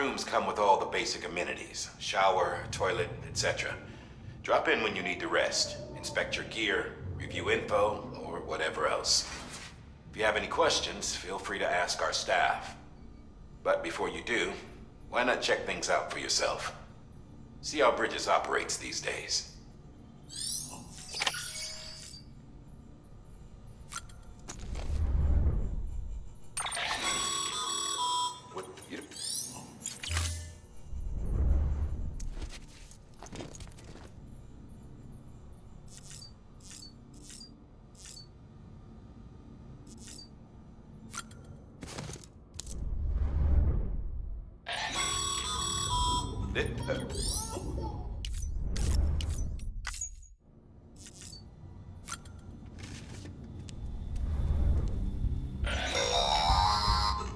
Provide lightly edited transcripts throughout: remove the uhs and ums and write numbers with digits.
rooms come with all the basic amenities. Shower, toilet, etc. Drop in when you need to rest, inspect your gear, review info, or whatever else. If you have any questions, feel free to ask our staff. But before you do, why not check things out for yourself? See how Bridges operates these days. What you...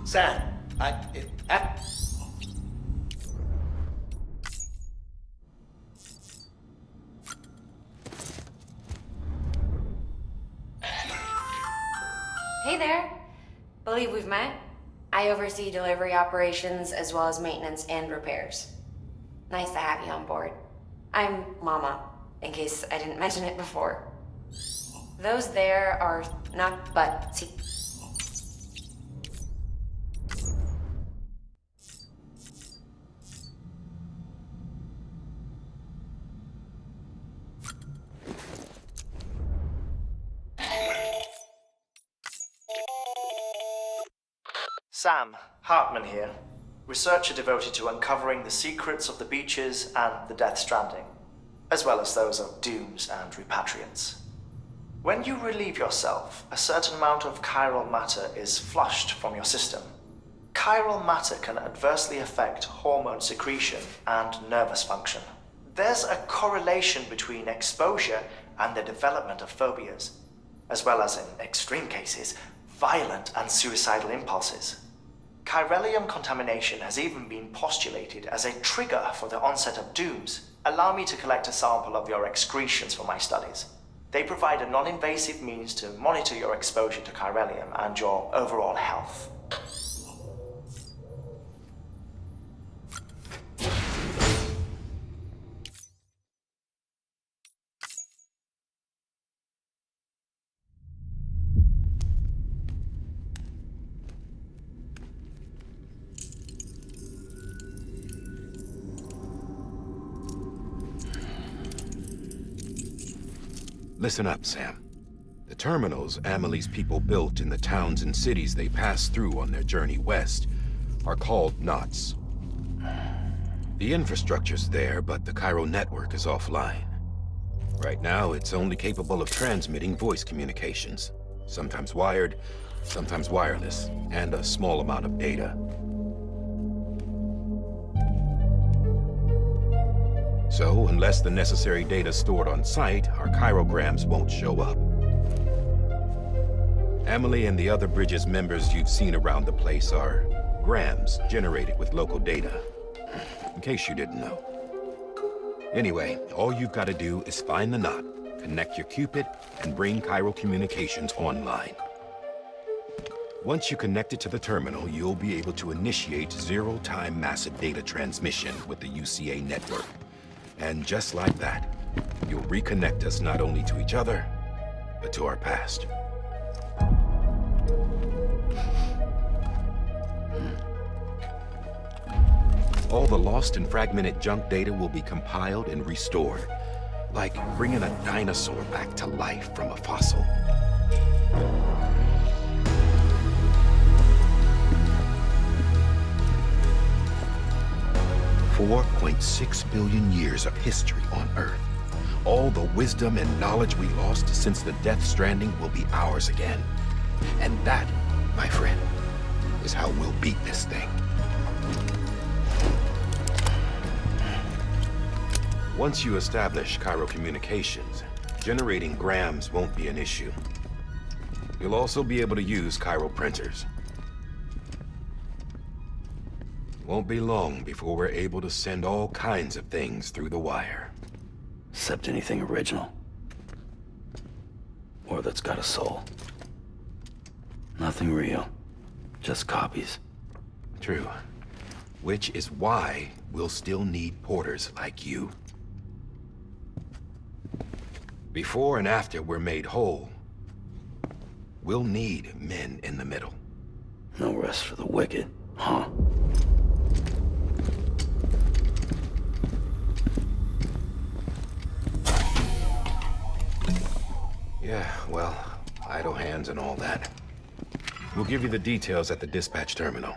Sam, Hey there. Believe we've met. I oversee delivery operations as well as maintenance and repairs. Nice to have you on board. I'm Mama, in case I didn't mention it before. Those there are not but... See... Sam, Hartman here, researcher devoted to uncovering the secrets of the beaches and the Death Stranding, as well as those of dooms and repatriants. When you relieve yourself, a certain amount of chiral matter is flushed from your system. Chiral matter can adversely affect hormone secretion and nervous function. There's a correlation between exposure and the development of phobias, as well as, in extreme cases, violent and suicidal impulses. Chiralium contamination has even been postulated as a trigger for the onset of dooms. Allow me to collect a sample of your excretions for my studies. They provide a non-invasive means to monitor your exposure to chiralium and your overall health. Listen up, Sam. The terminals Amelie's people built in the towns and cities they passed through on their journey west are called knots. The infrastructure's there, but the Cairo network is offline. Right now, it's only capable of transmitting voice communications, sometimes wired, sometimes wireless, and a small amount of data. So, unless the necessary data stored on site, our chirograms won't show up. Amelie and the other Bridges members you've seen around the place are grams generated with local data, in case you didn't know. Anyway, all you've got to do is find the knot, connect your Cupid, and bring Cairo communications online. Once you connect it to the terminal, you'll be able to initiate zero-time massive data transmission with the UCA network. And just like that, you'll reconnect us not only to each other, but to our past. All the lost and fragmented junk data will be compiled and restored, like bringing a dinosaur back to life from a fossil. $4.6 billion years of history on Earth. All the wisdom and knowledge we lost since the Death Stranding will be ours again. And that, my friend, is how we'll beat this thing. Once you establish Cairo communications, generating grams won't be an issue. You'll also be able to use Cairo printers. Won't be long before we're able to send all kinds of things through the wire. except anything original. Or that's got a soul. Nothing real. Just copies. True. Which is why we'll still need porters like you. Before and after we're made whole, we'll need men in the middle. No rest for the wicked, huh? Yeah, well, idle hands and all that. We'll give you the details at the dispatch terminal.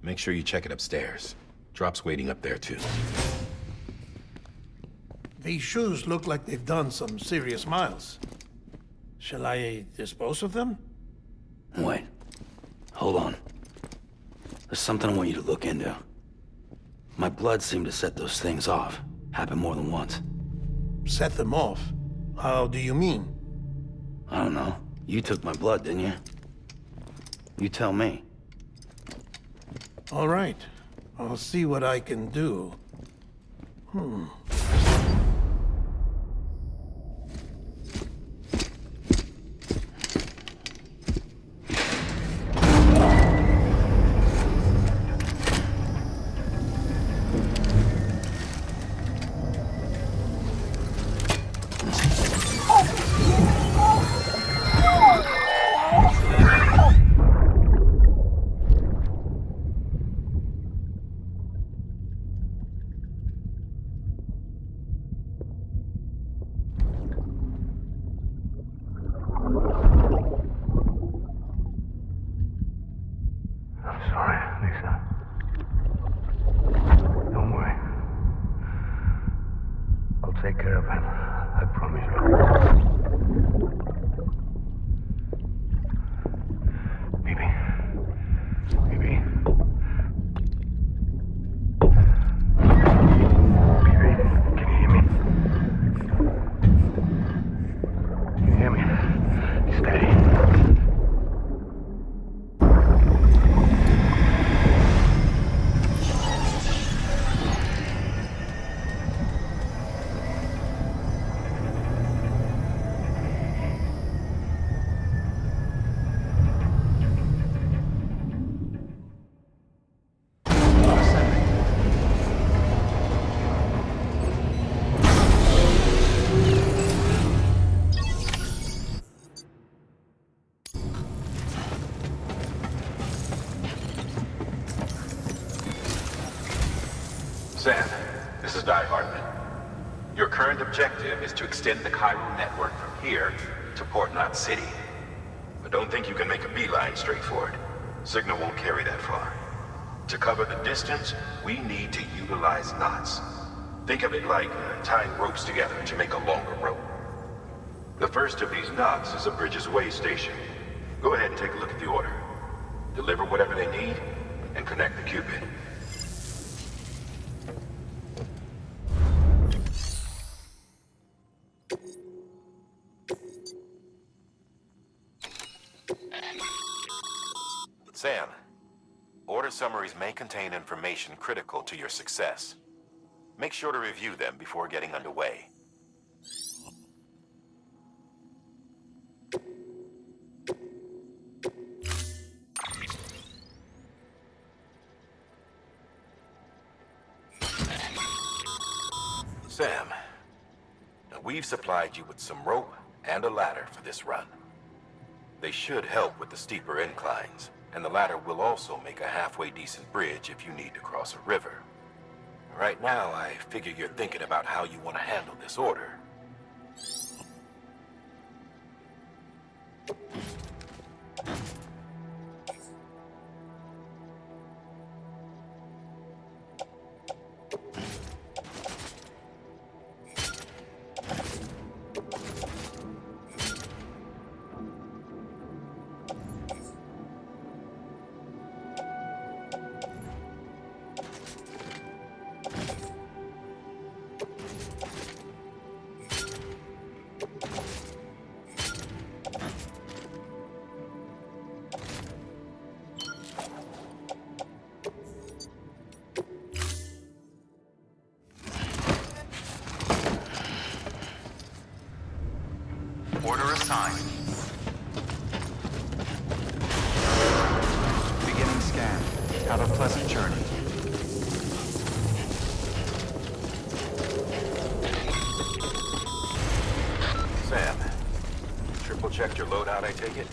Make sure you check it upstairs. Drop's waiting up there too. These shoes look like they've done some serious miles. Shall I dispose of them? Wait. Hold on. There's something I want you to look into. My blood seemed to set those things off. Happened more than once. Set them off? How do you mean? I don't know. You took my blood, didn't you? You tell me. All right. I'll see what I can do. I'm sorry, Lisa. Don't worry. I'll take care of him. I promise you. Baby. Baby. Baby, can you hear me? Can you hear me? Steady. Sam, this is Di Hartman. Your current objective is to extend the chiral network from here to Port Knot City. But don't think you can make a beeline straight for it. Signal won't carry that far. To cover the distance, we need to utilize knots. Think of it like tying ropes together to make a longer rope. The first of these knots is a Bridges Way station. Go ahead and take a look at the order. Deliver whatever they need, and connect the Cupid. Sam, order summaries may contain information critical to your success. Make sure to review them before getting underway. Sam, now we've supplied you with some rope and a ladder for this run. They should help with the steeper inclines, and the ladder will also make a halfway decent bridge if you need to cross a river. Right now, I figure you're thinking about how you want to handle this order. your loadout, I take it?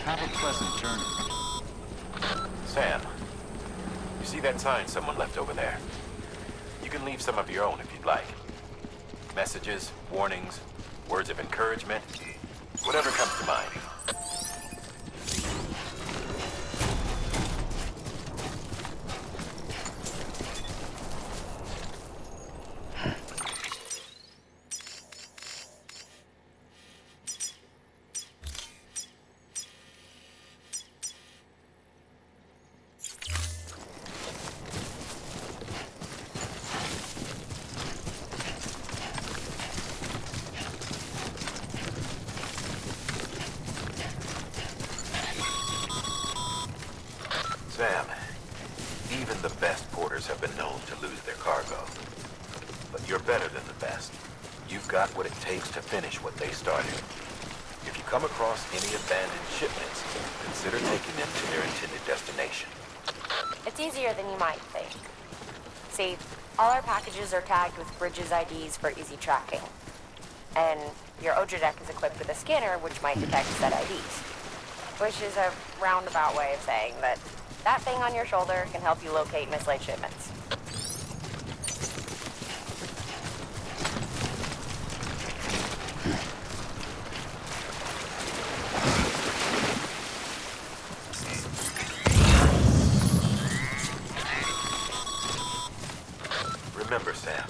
Have a pleasant journey. Sam, you see that sign someone left over there? You can leave some of your own if you'd like. Messages, warnings, words of encouragement, whatever comes to mind. Sam, even the best porters have been known to lose their cargo. But you're better than the best. You've got what it takes to finish what they started. If you come across any abandoned shipments, consider taking them to their intended destination. It's easier than you might think. See, all our packages are tagged with Bridges IDs for easy tracking. And your OJ deck is equipped with a scanner which might detect said IDs. Which is a roundabout way of saying that that thing on your shoulder can help you locate mislaid shipments. Remember, Sam,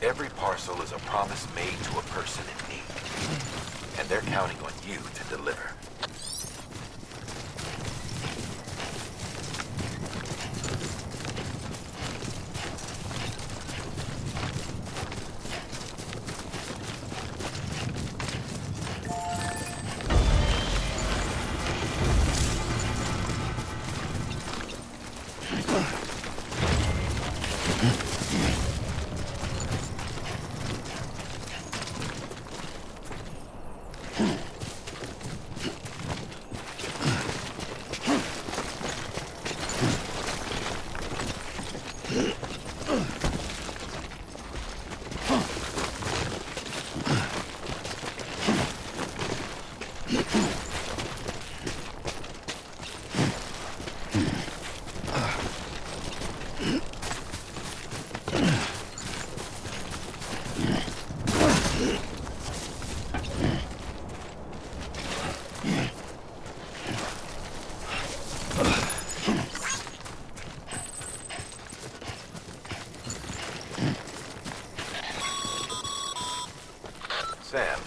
every parcel is a promise made to a person in need. And they're counting on you to deliver. Sam,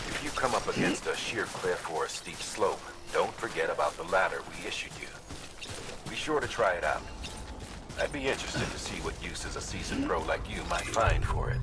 if you come up against a sheer cliff or a steep slope, don't forget about the ladder we issued you. Be sure to try it out. I'd be interested to see what uses a seasoned pro like you might find for it.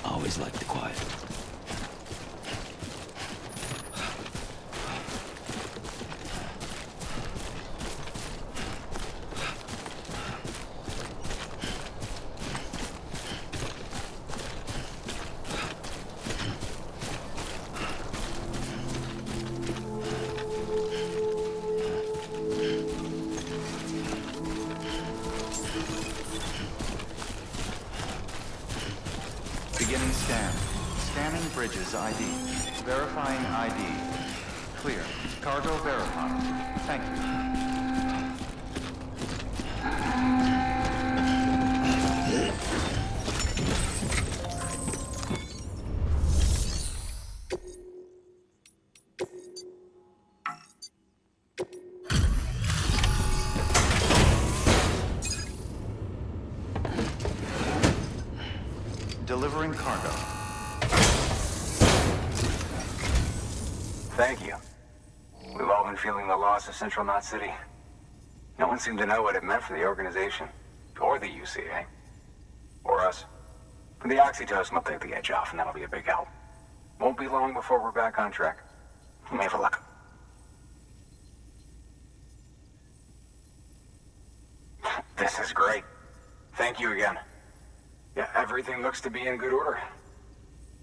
Always like the quiet. Beginning scan. Scanning bridges ID. Verifying ID. Clear. Cargo verified. Thank you. Delivering cargo. Thank you. We've all been feeling the loss of Central Knot City. No one seemed to know what it meant for the organization. Or the UCA. Or us. The oxytocin will take the edge off, and that'll be a big help. Won't be long before we're back on track. You may have a look. This is great. Thank you again. Yeah, everything looks to be in good order.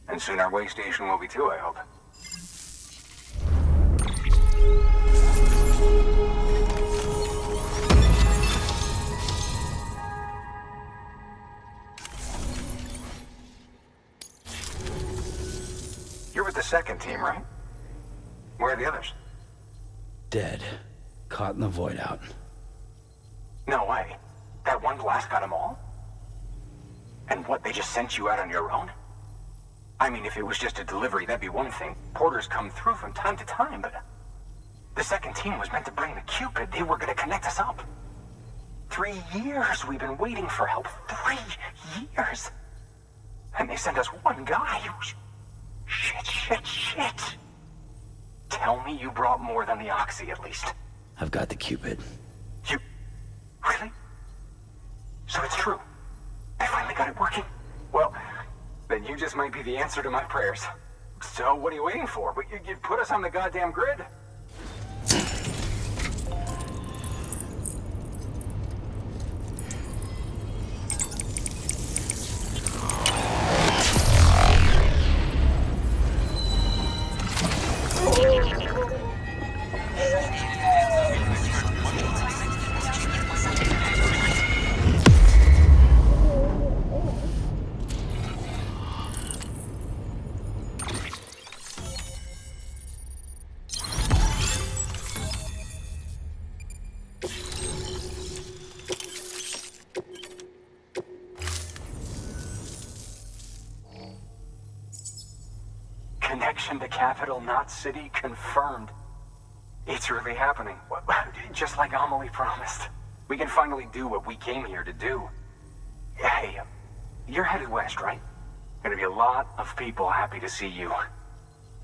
And soon our way station will be too, I hope. You're with the second team, right? Where are the others? Dead. Caught in the void out. No way. That one blast got them all? And what, they just sent you out on your own? I mean, if it was just a delivery, that'd be one thing. Porters come through from time to time, but... The second team was meant to bring the Cupid. They were gonna connect us up. 3 years we've been waiting for help. 3 years! And they sent us one guy. Shit. Tell me you brought more than the Oxy, at least. I've got the Cupid. You... Really? So it's true. I finally got it working. Well, then you just might be the answer to my prayers. So what are you waiting for? You put us on the goddamn grid. Connection to Capital Knot City confirmed. It's really happening. Just like Amelie promised. We can finally do what we came here to do. Hey, you're headed west, right? Gonna be a lot of people happy to see you.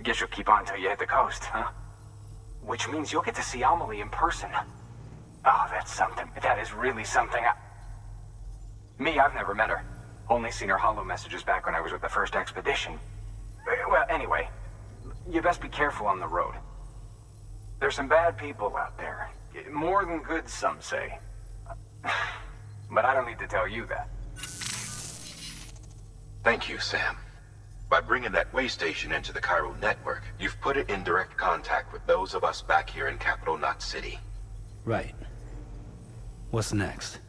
Guess you'll keep on till you hit the coast, huh? Which means you'll get to see Amelie in person. Oh, that's something. That is really something. Me, I've never met her. Only seen her holo messages back when I was with the first expedition. Well, anyway, you best be careful on the road. There's some bad people out there. More than good, some say. But I don't need to tell you that. Thank you, Sam. By bringing that way station into the Cairo network, you've put it in direct contact with those of us back here in Capital Knot City. Right. What's next?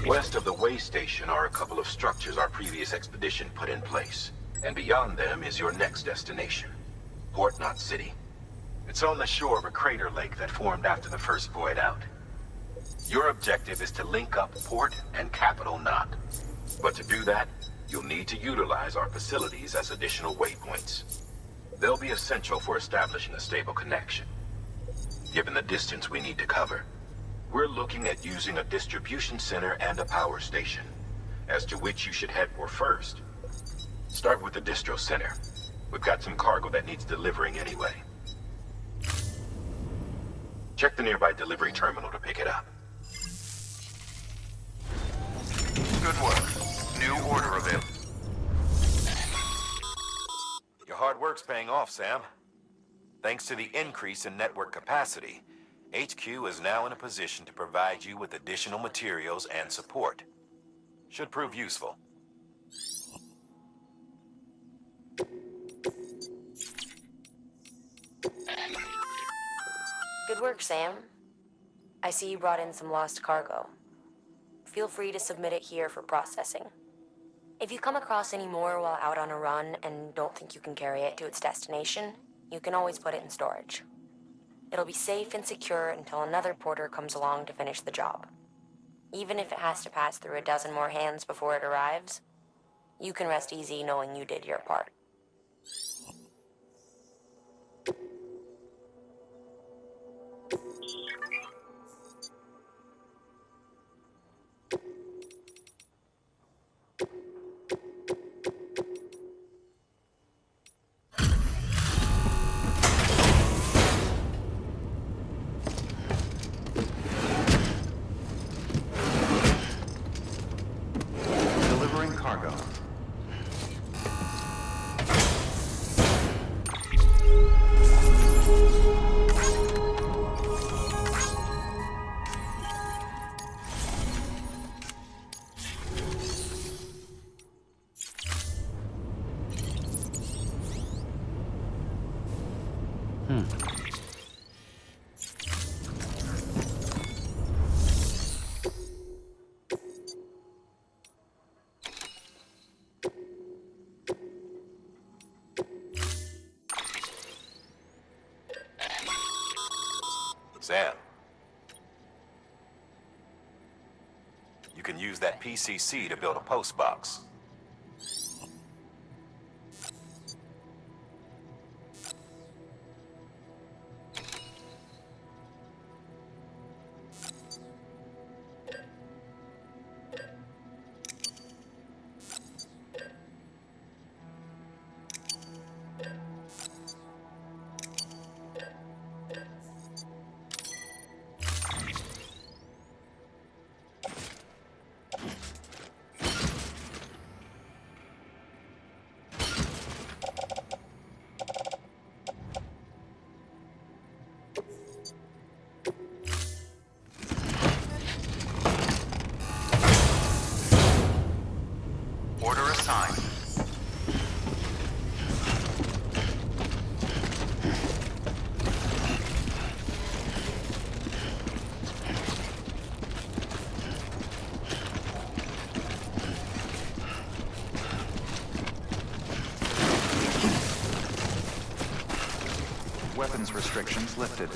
West of the way station are a couple of structures our previous expedition put in place. And beyond them is your next destination. Port, not city. It's on the shore of a crater lake that formed after the first void out. Your objective is to link up Port and Capital Knot. But to do that, you'll need to utilize our facilities as additional waypoints. They'll be essential for establishing a stable connection. Given the distance we need to cover, we're looking at using a distribution center and a power station, as to which you should head for first. Start with the distro center. We've got some cargo that needs delivering anyway. Check the nearby delivery terminal to pick it up. Good work. New order available. Your hard work's paying off, Sam. Thanks to the increase in network capacity, HQ is now in a position to provide you with additional materials and support. Should prove useful. Good work, Sam. I see you brought in some lost cargo. Feel free to submit it here for processing. If you come across any more while out on a run and don't think you can carry it to its destination, you can always put it in storage. It'll be safe and secure until another porter comes along to finish the job. Even if it has to pass through a dozen more hands before it arrives, you can rest easy knowing you did your part. Delivering cargo. Sam. You can use that PCC to build a post box. Order assigned. Weapons restrictions lifted.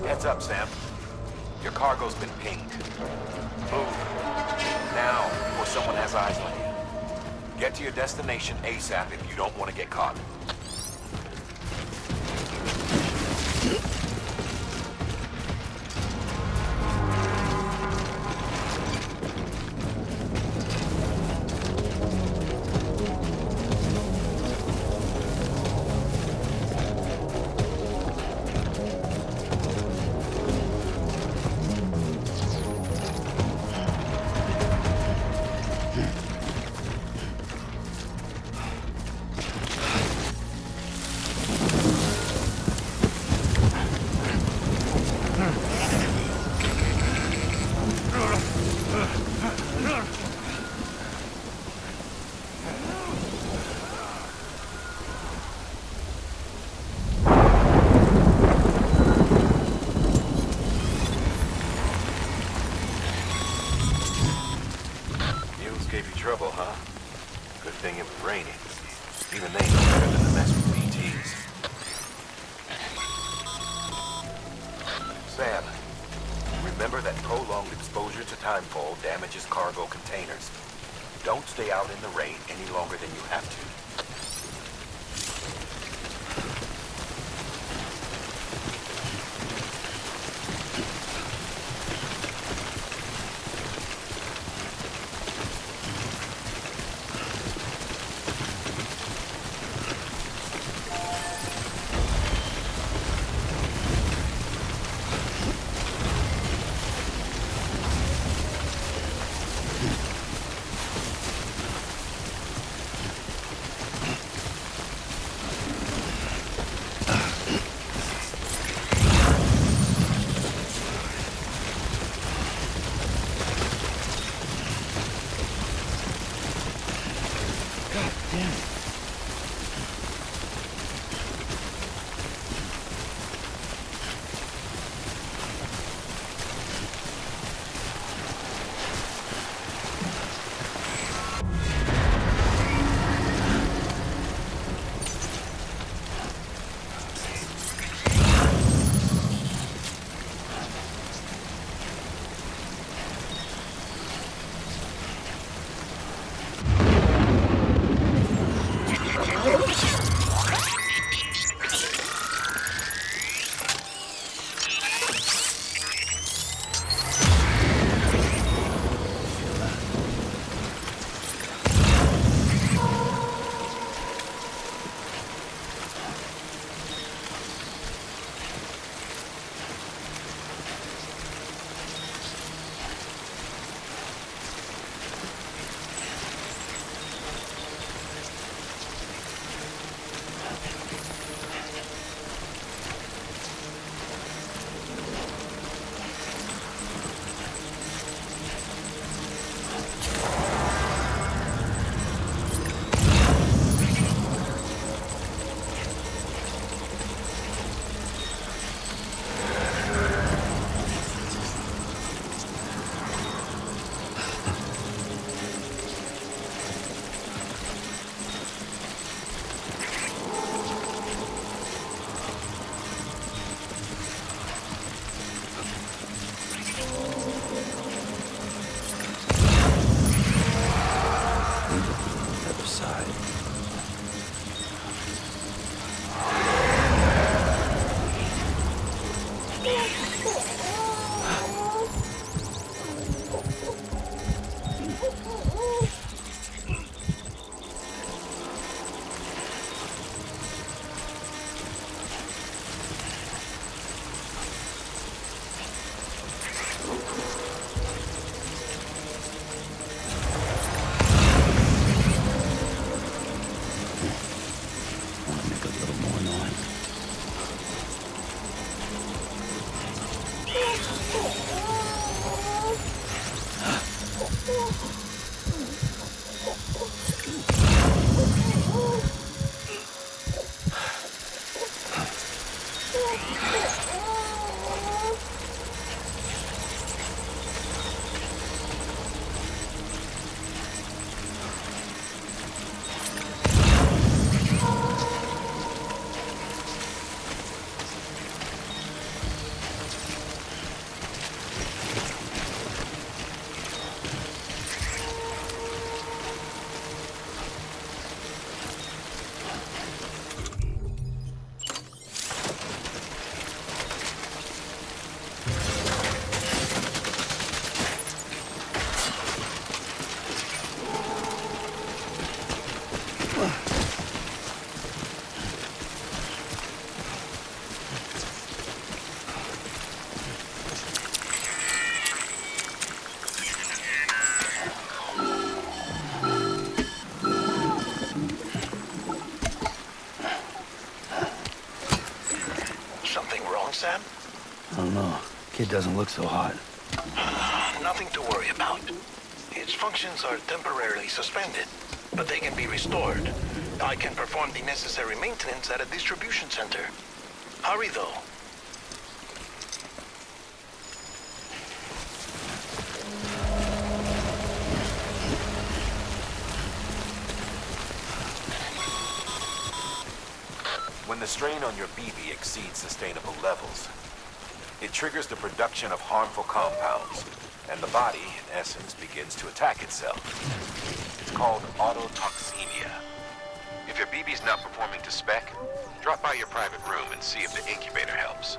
Heads up, Sam. Your cargo's been pinged. Move. Now, before someone has eyes on you. Get to your destination ASAP if you don't want to get caught. Sam, remember that prolonged exposure to timefall damages cargo containers. Don't stay out in the rain any longer than you have to. Sam? I don't know. Kid doesn't look so hot. Nothing to worry about. Its functions are temporarily suspended, but they can be restored. I can perform the necessary maintenance at a distribution center. Hurry, though. When the strain on your BB exceeds sustainable levels, It triggers the production of harmful compounds, and the body, in essence, begins to attack itself. It's called autotoxemia. If your BB's not performing to spec, drop by your private room and see if the incubator helps.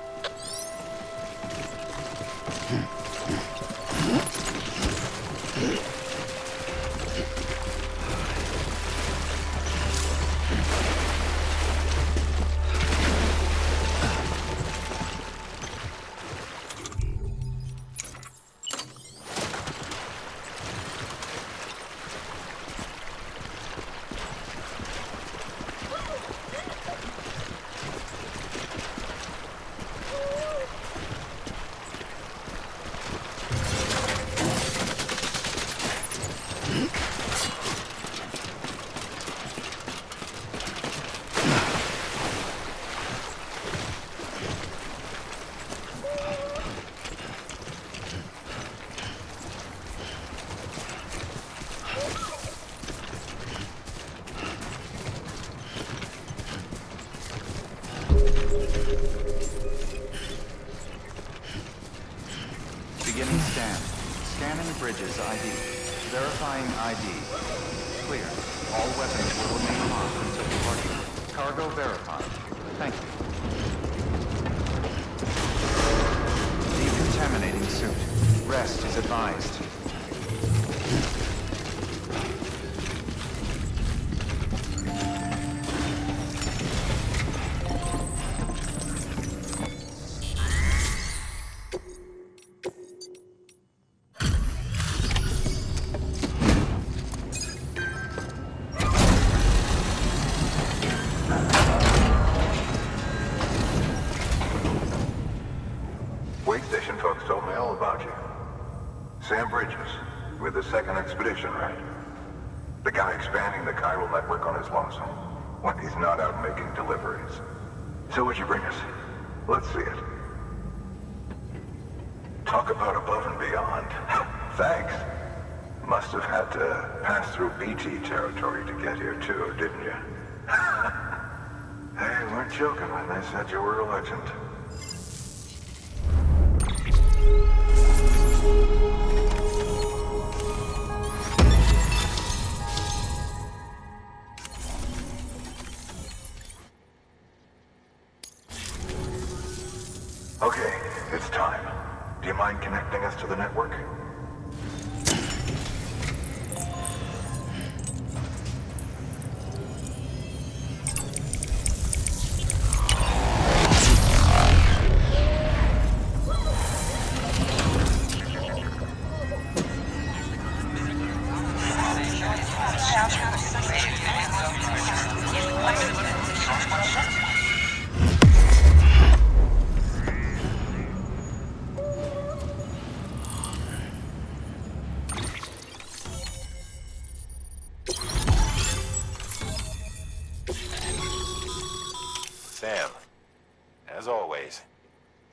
Beginning scan. Scanning bridges ID. Verifying ID. Clear. All weapons will remain locked until departure. Cargo verified. Thank you. Decontaminating suit. Rest is advised. Wake station folks told me all about you. Sam Bridges, with the second expedition, right? The guy expanding the chiral network on his lonesome, when he's not out making deliveries. So what'd you bring us? Let's see it. Talk about above and beyond. Thanks. Must have had to pass through BT territory to get here too, didn't you? They weren't joking when they said you were a legend. Okay, it's time. Do you mind connecting us to the network? Sam, as always,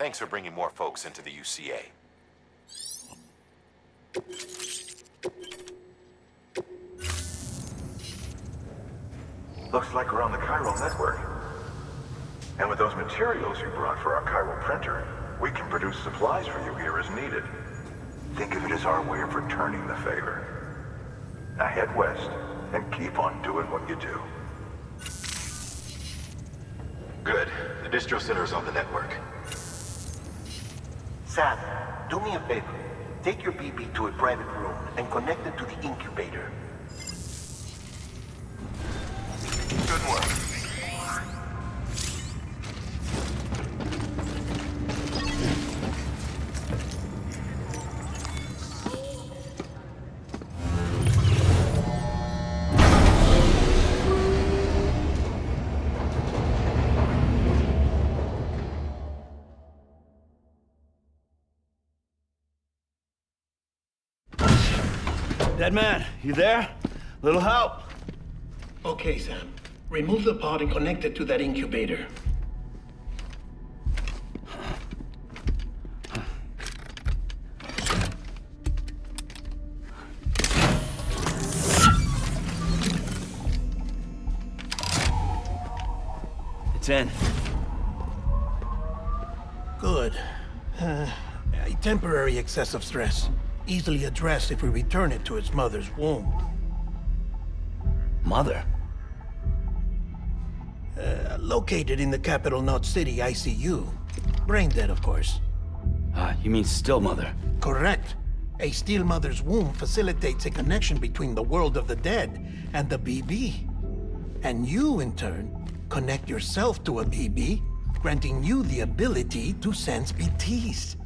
thanks for bringing more folks into the UCA. Looks like we're on the chiral network. And with those materials you brought for our chiral printer, we can produce supplies for you here as needed. Think of it as our way of returning the favor. Now head west and keep on doing what you do. Good. The distro center's on the network. Sam, do me a favor. Take your BB to a private room and connect it to the incubator. Good work. Dead man, you there? Little help? Okay, Sam. Remove the pod and connect it to that incubator. It's in. Good. A temporary excess of stress, easily addressed if we return it to its mother's womb. Mother? Located in the capital Knot City ICU. Brain dead, of course. You mean still mother? Correct. A still mother's womb facilitates a connection between the world of the dead and the BB. And you, in turn, connect yourself to a BB, granting you the ability to sense BTs.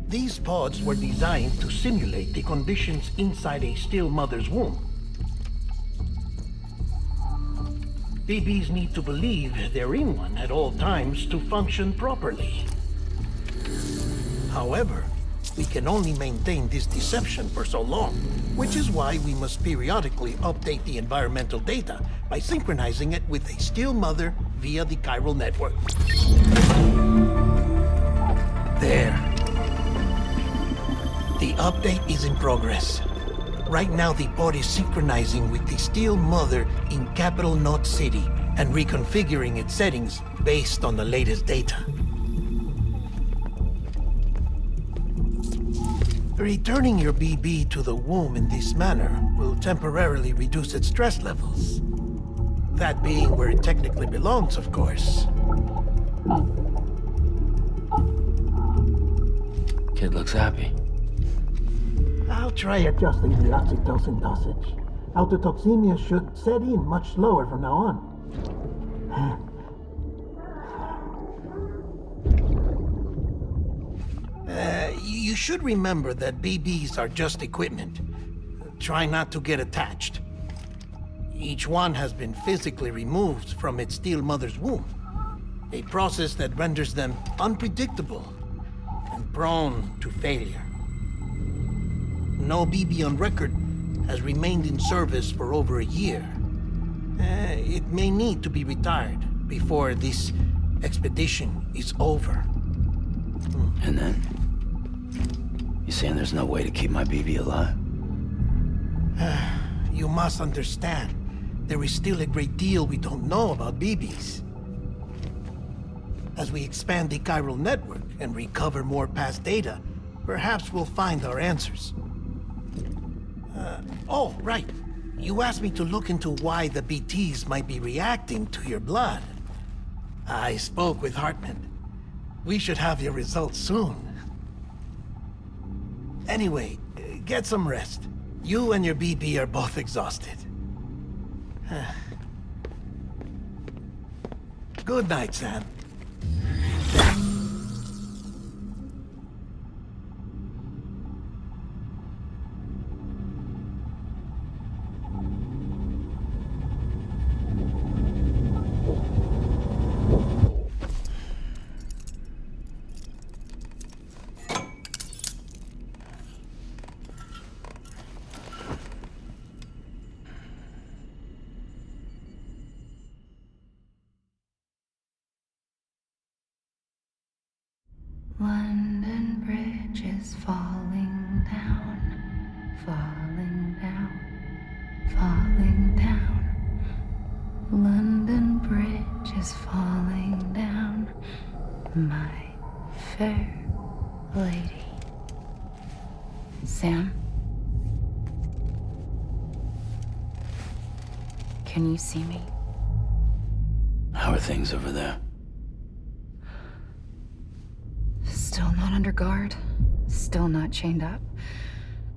These pods were designed to simulate the conditions inside a still mother's womb. BBs need to believe they're in one at all times to function properly. However, we can only maintain this deception for so long, which is why we must periodically update the environmental data by synchronizing it with a still mother via the chiral network. There. The update is in progress. Right now, the pod is synchronizing with the still mother in capital Knot City and reconfiguring its settings based on the latest data. Returning your BB to the womb in this manner will temporarily reduce its stress levels. That being where it technically belongs, of course. Kid looks happy. I'll try adjusting the oxytocin dosage. Autotoxemia should set in much slower from now on. You should remember that BBs are just equipment. Try not to get attached. Each one has been physically removed from its still mother's womb. A process that renders them unpredictable and prone to failure. No BB on record has remained in service for over a year. It may need to be retired before this expedition is over. And then? You saying there's no way to keep my BB alive? You must understand, there is still a great deal we don't know about BBs. As we expand the chiral network and recover more past data, perhaps we'll find our answers. Oh, right. You asked me to look into why the BTs might be reacting to your blood. I spoke with Hartman. We should have your results soon. Anyway, get some rest. You and your BB are both exhausted. Good night, Sam. London Bridge is falling down, falling down, falling down. London Bridge is falling down, my fair lady. Sam? Can you see me? How are things over there? Still not under guard, still not chained up,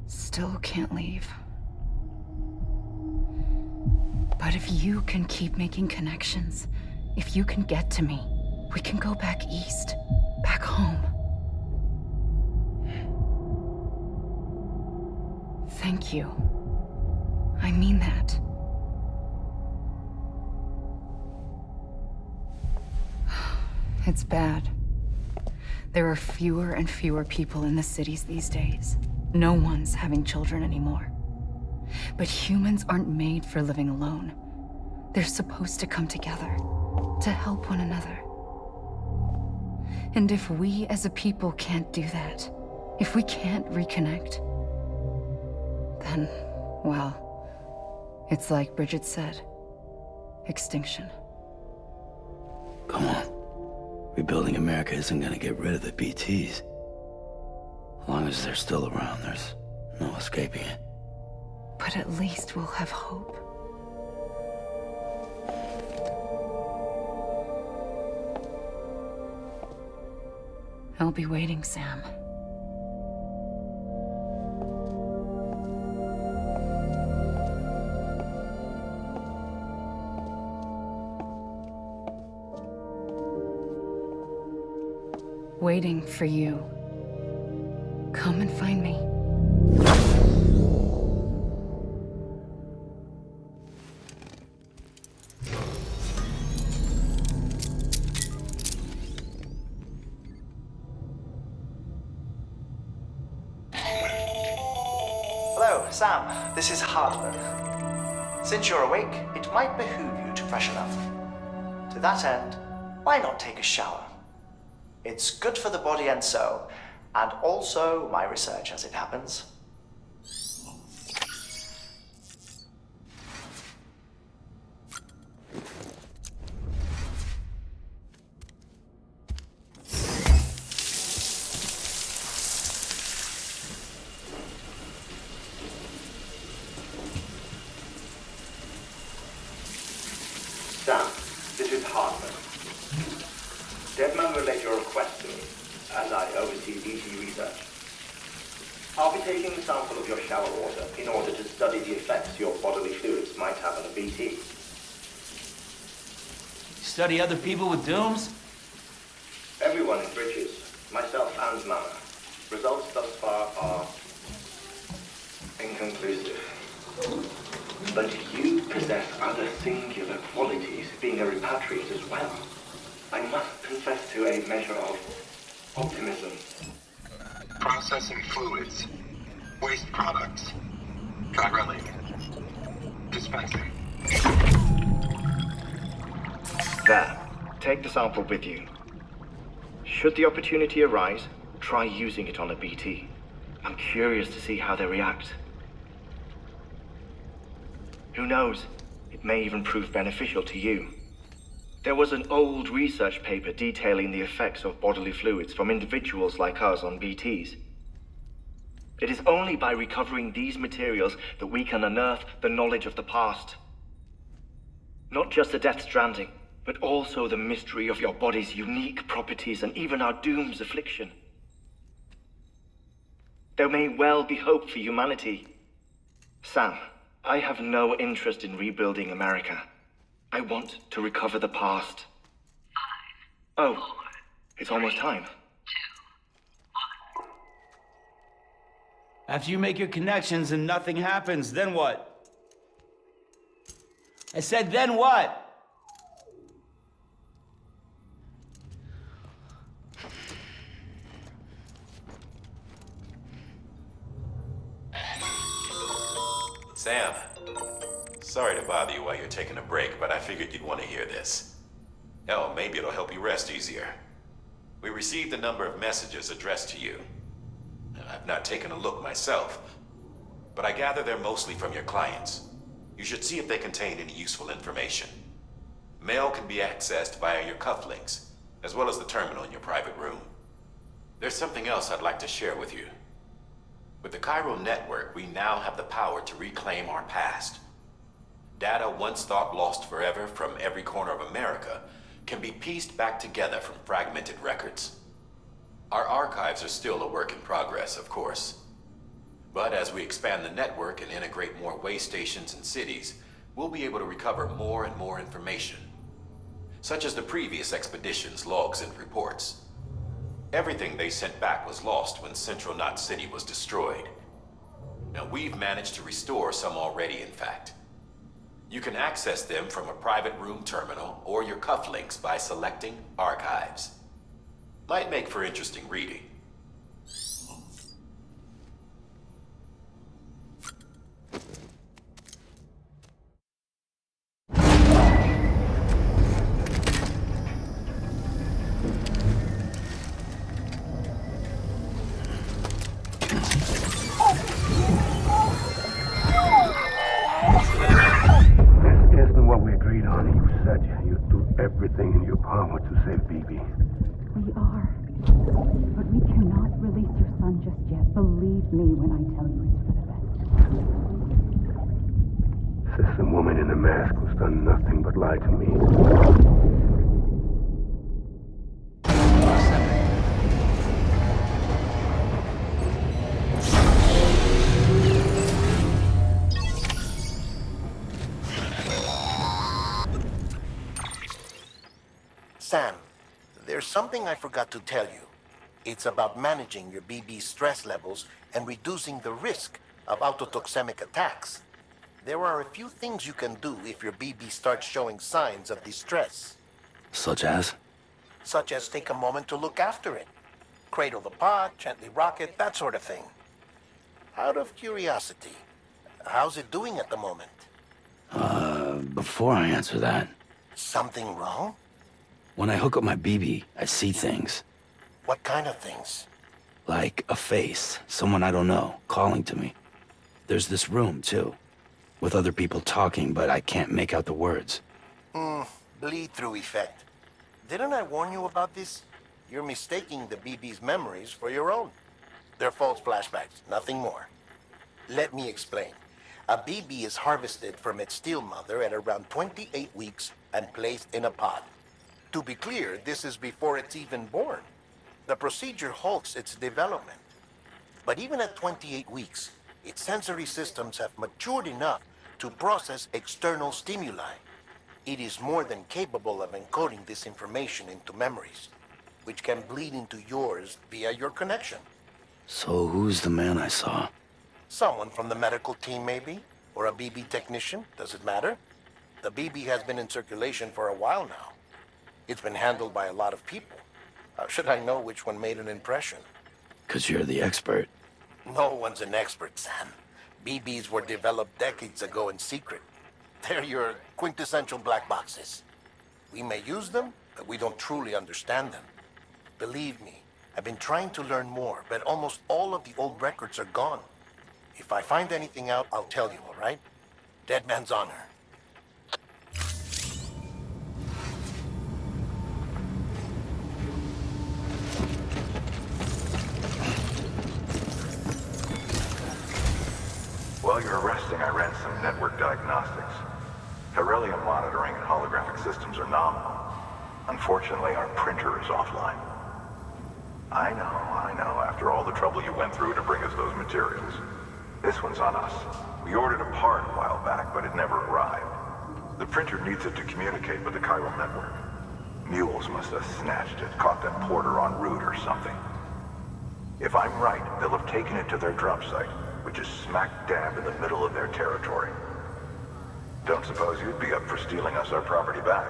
still can't leave. But if you can keep making connections, if you can get to me, we can go back east, back home. Thank you. I mean that. It's bad. There are fewer and fewer people in the cities these days. No one's having children anymore. But humans aren't made for living alone. They're supposed to come together, to help one another. And if we as a people can't do that, if we can't reconnect, then, well, it's like Bridget said, extinction. Come on. We Rebuilding America isn't gonna get rid of the BTs. As long as they're still around, there's no escaping it. But at least we'll have hope. I'll be waiting, Sam. Waiting for you. Come and find me. Hello, Sam. This is Hartman. Since you're awake, it might behoove you to freshen up. To that end, why not take a shower? It's good for the body and soul, and also my research as it happens. Sam, this is Hartman. Deadman relayed your request to me, as I oversee BT research. I'll be taking a sample of your shower water in order to study the effects your bodily fluids might have on a BT. Study other people with dooms? Everyone in Bridges, myself and Mama. Results thus far are inconclusive. But you possess other singular qualities, being a repatriate as well. I must confess to a measure of optimism. Processing fluids. Waste products. Chirelling. Dispensing. There. Take the sample with you. Should the opportunity arise, try using it on a BT. I'm curious to see how they react. Who knows? It may even prove beneficial to you. There was an old research paper detailing the effects of bodily fluids from individuals like us on BTs. It is only by recovering these materials that we can unearth the knowledge of the past. Not just the Death Stranding, but also the mystery of your body's unique properties and even our doom's affliction. There may well be hope for humanity. Sam, I have no interest in rebuilding America. I want to recover the past. 5, 4, it's almost time. 2, 1. After you make your connections and nothing happens, then what? I said, then what? Sam, sorry to bother you while you're taking a break, but I figured you'd want to hear this. Hell, maybe it'll help you rest easier. We received a number of messages addressed to you. I've not taken a look myself, but I gather they're mostly from your clients. You should see if they contain any useful information. Mail can be accessed via your cufflinks, as well as the terminal in your private room. There's something else I'd like to share with you. With the chiral network, we now have the power to reclaim our past. Data once thought lost forever from every corner of America can be pieced back together from fragmented records. Our archives are still a work in progress, of course. But as we expand the network and integrate more way stations and cities, we'll be able to recover more and more information, such as the previous expedition's logs and reports. Everything they sent back was lost when Central Knot City was destroyed. Now, we've managed to restore some already, in fact. You can access them from a private room terminal or your cufflinks by selecting Archives. Might make for interesting reading. What we agreed on. You said you'd do everything in your power to save BB. We are. But we cannot release your son just yet. Believe me when I tell you it's for the best. Says the woman in the mask who's done nothing but lie to me. Sam, there's something I forgot to tell you. It's about managing your BB stress levels and reducing the risk of autotoxemic attacks. There are a few things you can do if your BB starts showing signs of distress. Such as? Such as take a moment to look after it. Cradle the pod, gently rock it, that sort of thing. Out of curiosity, how's it doing at the moment? Before I answer that, Something wrong? when I hook up my BB, I see things. What kind of things? Like a face, someone I don't know, calling to me. There's this room, too, with other people talking, but I can't make out the words. Bleed-through effect. Didn't I warn you about this? You're mistaking the BB's memories for your own. They're false flashbacks, nothing more. Let me explain. A BB is harvested from its steel mother at around 28 weeks and placed in a pod. To be clear, this is before it's even born. The procedure halts its development. But even at 28 weeks, its sensory systems have matured enough to process external stimuli. It is more than capable of encoding this information into memories, which can bleed into yours via your connection. So who's the man I saw? Someone from the medical team, maybe? Or a BB technician? Does it matter? The BB has been in circulation for a while now. It's been handled by a lot of people. How should I know which one made an impression? 'Cause you're the expert. No one's an expert, Sam. BBs were developed decades ago in secret. They're your quintessential black boxes. We may use them, but we don't truly understand them. Believe me, I've been trying to learn more, but almost all of the old records are gone. If I find anything out, I'll tell you, all right? Dead man's honor. While you're resting, I ran some network diagnostics. Beryllium monitoring and holographic systems are nominal. Unfortunately, our printer is offline. I know, after all the trouble you went through to bring us those materials. This one's on us. We ordered a part a while back, but it never arrived. The printer needs it to communicate with the chiral network. Mules must have snatched it, caught that porter en route or something. If I'm right, they'll have taken it to their drop site, which is smack dab in the middle of their territory. Don't suppose you'd be up for stealing us our property back?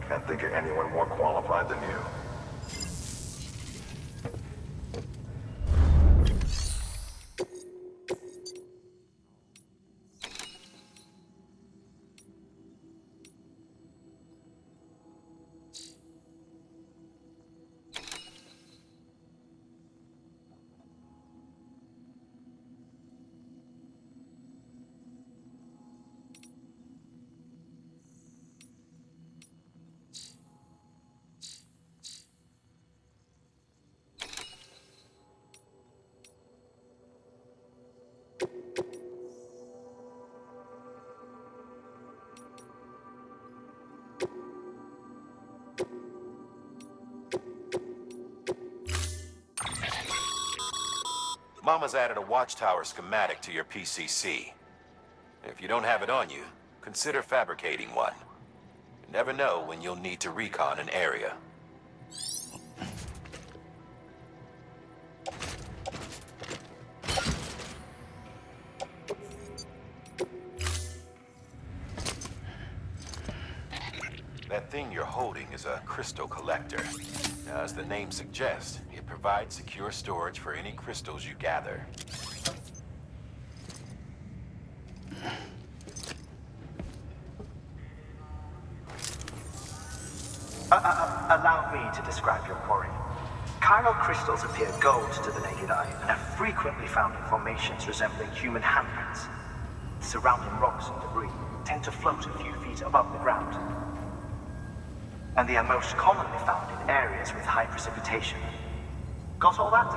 Can't think of anyone more qualified than you. Mama's added a watchtower schematic to your PCC. If you don't have it on you, consider fabricating one. You never know when you'll need to recon an area. That thing you're holding is a crystal collector. Now, as the name suggests, it provides secure storage for any crystals you gather. Allow me to describe your quarry. Chiral crystals appear gold to the naked eye and are frequently found in formations resembling human handprints. Surrounding rocks and debris tend to float a few feet above the ground. and they are most commonly found in areas with high precipitation. Got all that?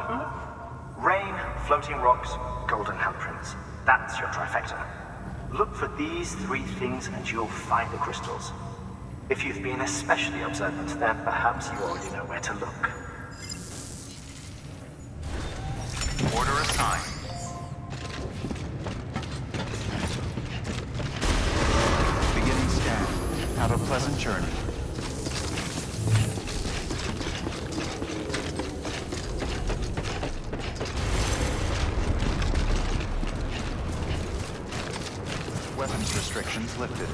Rain, floating rocks, golden handprints. That's your trifecta. Look for these three things and you'll find the crystals. If you've been especially observant, then perhaps you already know where to look. Order assigned. Beginning scan. Have a pleasant journey. Weapons restrictions lifted.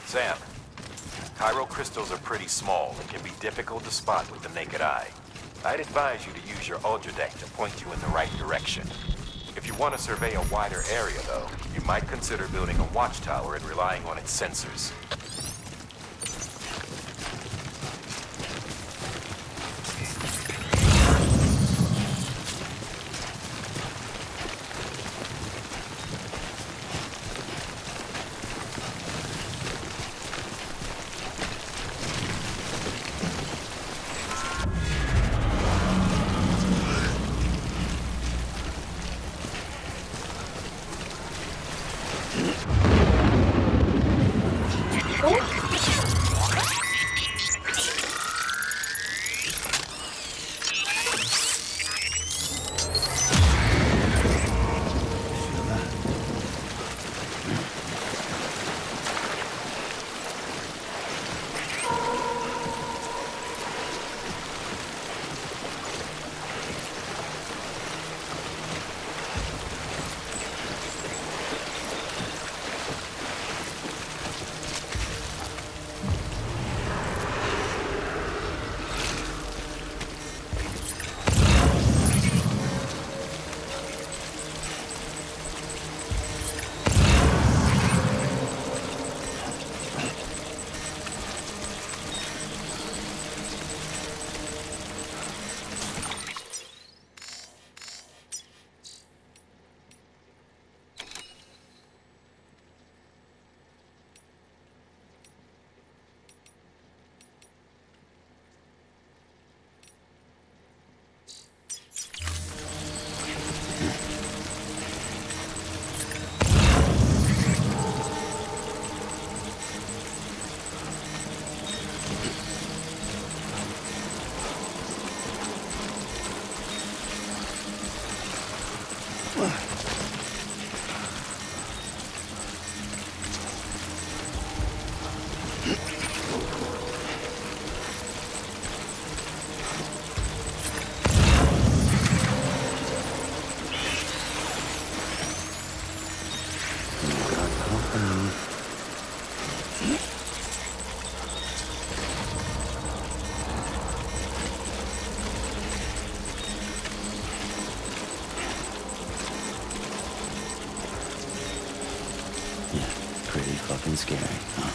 Sam, chiral crystals are pretty small and can be difficult to spot with the naked eye. I'd advise you to use your Ultradeck to point you in the right direction. If you want to survey a wider area, though, you might consider building a watchtower and relying on its sensors. Pretty fucking scary, huh?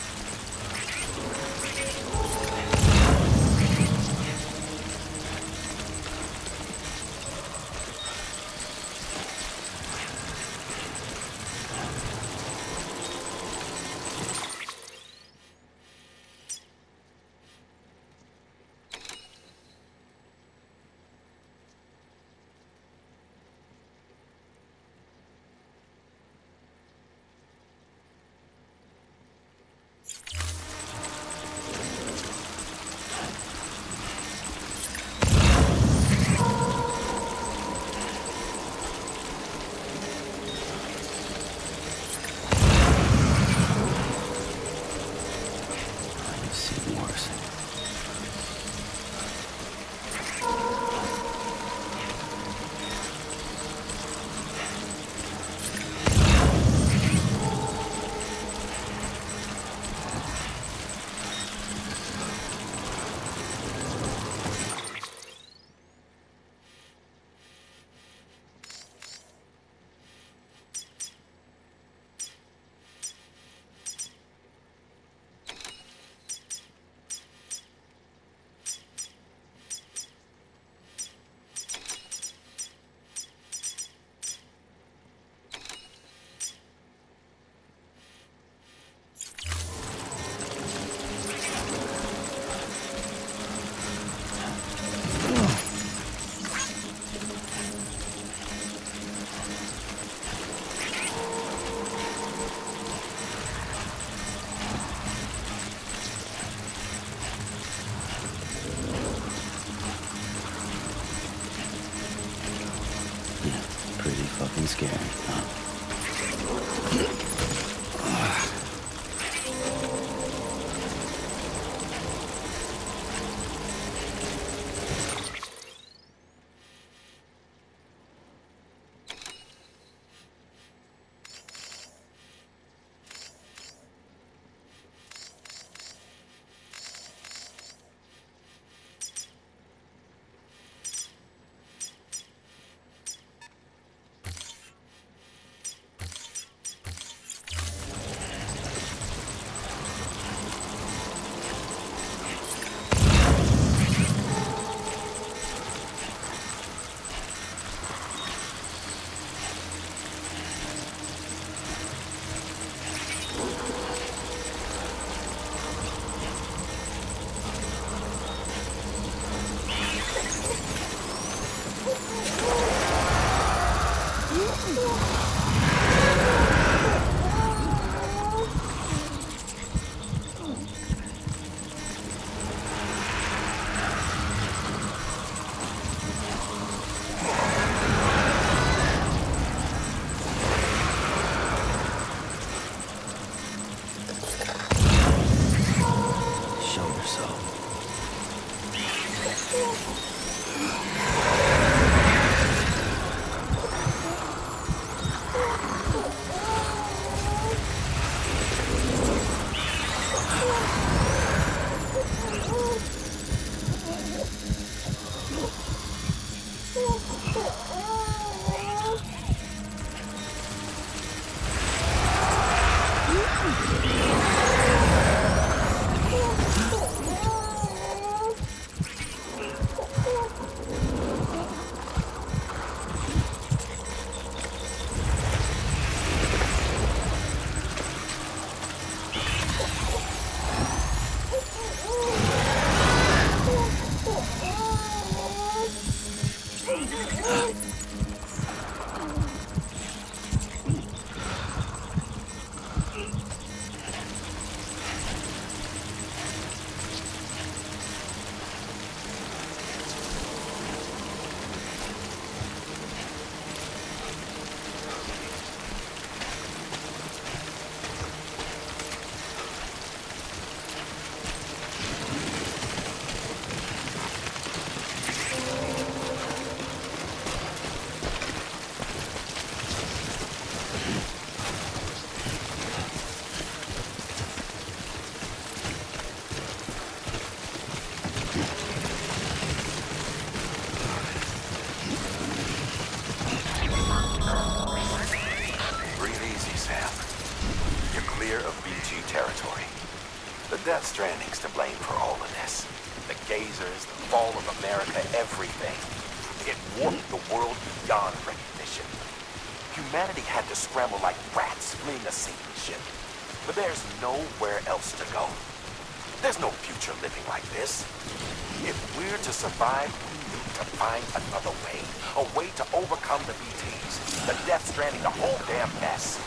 fucking scared, huh? Show yourself. Death Stranding's to blame for all of this. The gazers, the fall of America, everything. It warped the world beyond recognition. Humanity had to scramble like rats fleeing a sinking ship. But there's nowhere else to go. There's no future living like this. If we're to survive, we need to find another way. A way to overcome the BTs, the Death Stranding, the whole damn mess.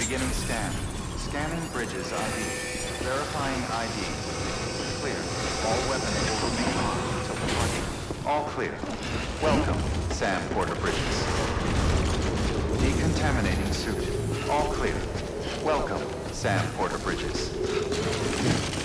Beginning scan. Scanning bridges ID. Verifying ID. Clear. All weapons will remain on until departing. All clear. Welcome, Sam Porter Bridges. Decontaminating suit. All clear. Welcome, Sam Porter Bridges.